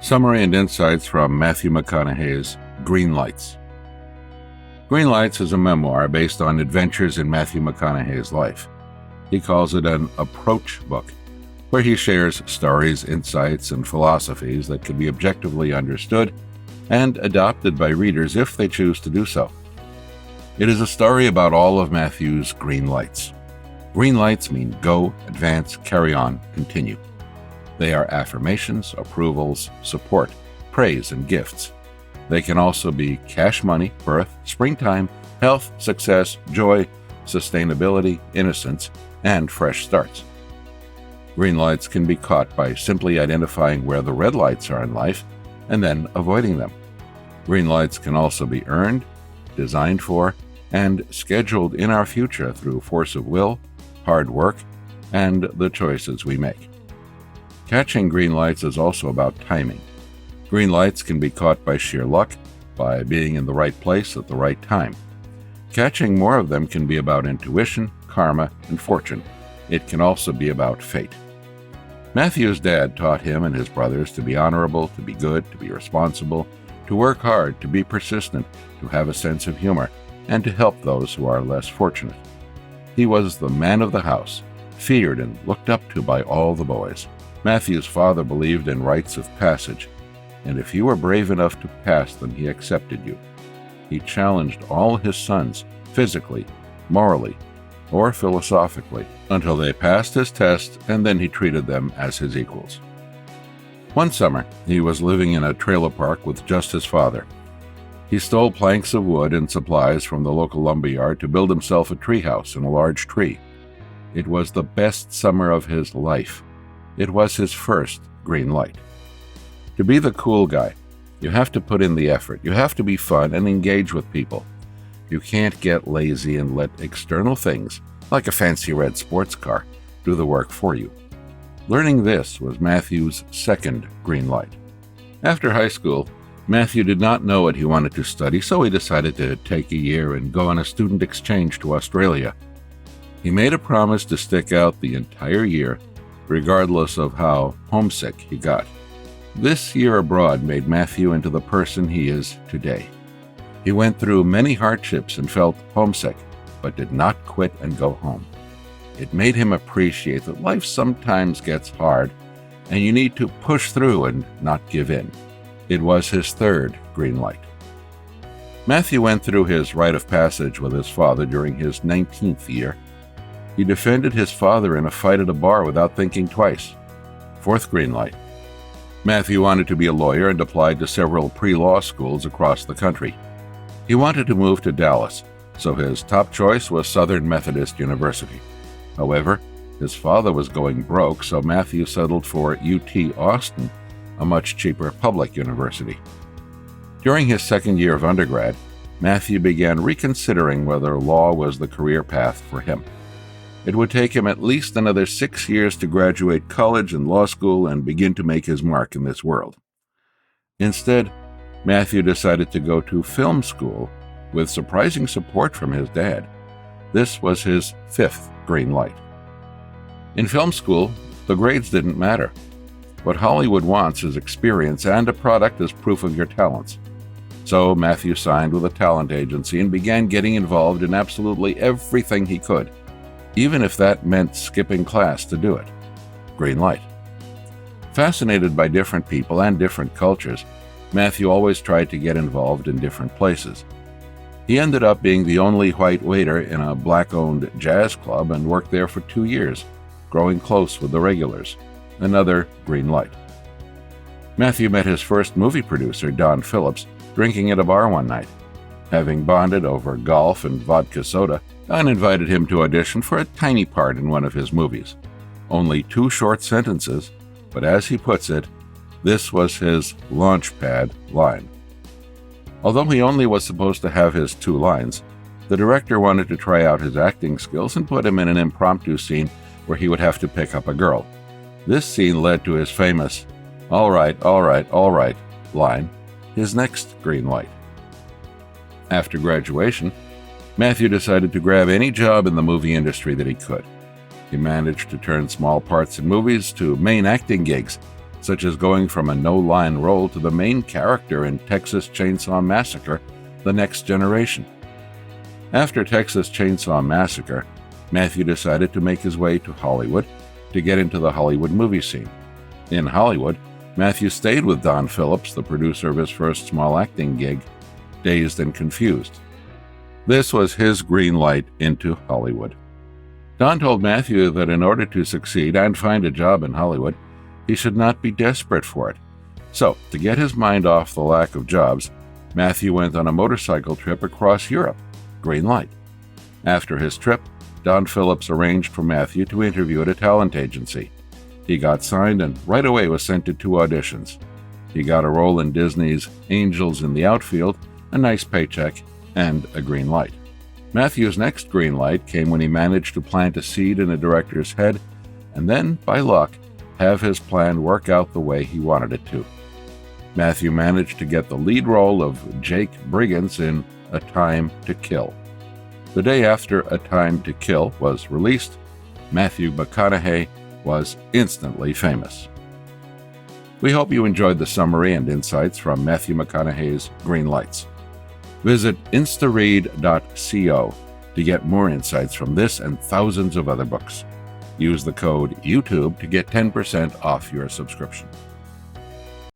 Summary and insights from Matthew McConaughey's Green Lights. Green Lights is a memoir based on adventures in Matthew McConaughey's life. He calls it an approach book, where he shares stories, insights, and philosophies that can be objectively understood and adopted by readers if they choose to do so. It is a story about all of Matthew's green lights. Green lights mean go, advance, carry on, continue. They are affirmations, approvals, support, praise, and gifts. They can also be cash money, birth, springtime, health, success, joy, sustainability, innocence, and fresh starts. Green lights can be caught by simply identifying where the red lights are in life and then avoiding them. Green lights can also be earned, designed for, and scheduled in our future through force of will, hard work, and the choices we make. Catching green lights is also about timing. Green lights can be caught by sheer luck, by being in the right place at the right time. Catching more of them can be about intuition, karma, and fortune. It can also be about fate. Matthew's dad taught him and his brothers to be honorable, to be good, to be responsible, to work hard, to be persistent, to have a sense of humor, and to help those who are less fortunate. He was the man of the house, feared and looked up to by all the boys. Matthew's father believed in rites of passage, and if you were brave enough to pass them, he accepted you. He challenged all his sons, physically, morally, or philosophically, until they passed his test, and then he treated them as his equals. One summer, he was living in a trailer park with just his father. He stole planks of wood and supplies from the local lumberyard to build himself a treehouse in a large tree. It was the best summer of his life. It was his first green light. To be the cool guy, you have to put in the effort. You have to be fun and engage with people. You can't get lazy and let external things, like a fancy red sports car, do the work for you. Learning this was Matthew's second green light. After high school, Matthew did not know what he wanted to study, so he decided to take a year and go on a student exchange to Australia. He made a promise to stick out the entire year, regardless of how homesick he got. This year abroad made Matthew into the person he is today. He went through many hardships and felt homesick, but did not quit and go home. It made him appreciate that life sometimes gets hard, and you need to push through and not give in. It was his third green light. Matthew went through his rite of passage with his father during his 19th year. He defended his father in a fight at a bar without thinking twice. Fourth green light. Matthew wanted to be a lawyer and applied to several pre-law schools across the country. He wanted to move to Dallas, so his top choice was Southern Methodist University. However, his father was going broke, so Matthew settled for UT Austin, a much cheaper public university. During his second year of undergrad, Matthew began reconsidering whether law was the career path for him. It would take him at least another 6 years to graduate college and law school and begin to make his mark in this world. Instead, Matthew decided to go to film school with surprising support from his dad. This was his fifth green light. In film school, the grades didn't matter. What Hollywood wants is experience and a product as proof of your talents. So Matthew signed with a talent agency and began getting involved in absolutely everything he could, even if that meant skipping class to do it. Green light. Fascinated by different people and different cultures, Matthew always tried to get involved in different places. He ended up being the only white waiter in a black-owned jazz club and worked there for 2 years, growing close with the regulars. Another green light. Matthew met his first movie producer, Don Phillips, drinking at a bar one night. Having bonded over golf and vodka soda, Don invited him to audition for a tiny part in one of his movies. Only 2 short sentences, but as he puts it, this was his launchpad line. Although he only was supposed to have his 2 lines, the director wanted to try out his acting skills and put him in an impromptu scene where he would have to pick up a girl. This scene led to his famous, all right, line, his next green light. After graduation, Matthew decided to grab any job in the movie industry that he could. He managed to turn small parts in movies to main acting gigs, such as going from a no-line role to the main character in Texas Chainsaw Massacre: The Next Generation. After Texas Chainsaw Massacre, Matthew decided to make his way to Hollywood to get into the Hollywood movie scene. In Hollywood, Matthew stayed with Don Phillips, the producer of his first small acting gig, Dazed and Confused. This was his green light into Hollywood. Don told Matthew that in order to succeed and find a job in Hollywood, he should not be desperate for it. So, to get his mind off the lack of jobs, Matthew went on a motorcycle trip across Europe. Green light. After his trip, Don Phillips arranged for Matthew to interview at a talent agency. He got signed and right away was sent to 2 auditions. He got a role in Disney's Angels in the Outfield, a nice paycheck, and a green light. Matthew's next green light came when he managed to plant a seed in a director's head and then, by luck, have his plan work out the way he wanted it to. Matthew managed to get the lead role of Jake Briggins in A Time to Kill. The day after A Time to Kill was released, Matthew McConaughey was instantly famous. We hope you enjoyed the summary and insights from Matthew McConaughey's Green Lights. Visit instaread.co to get more insights from this and thousands of other books. Use the code YouTube to get 10% off your subscription.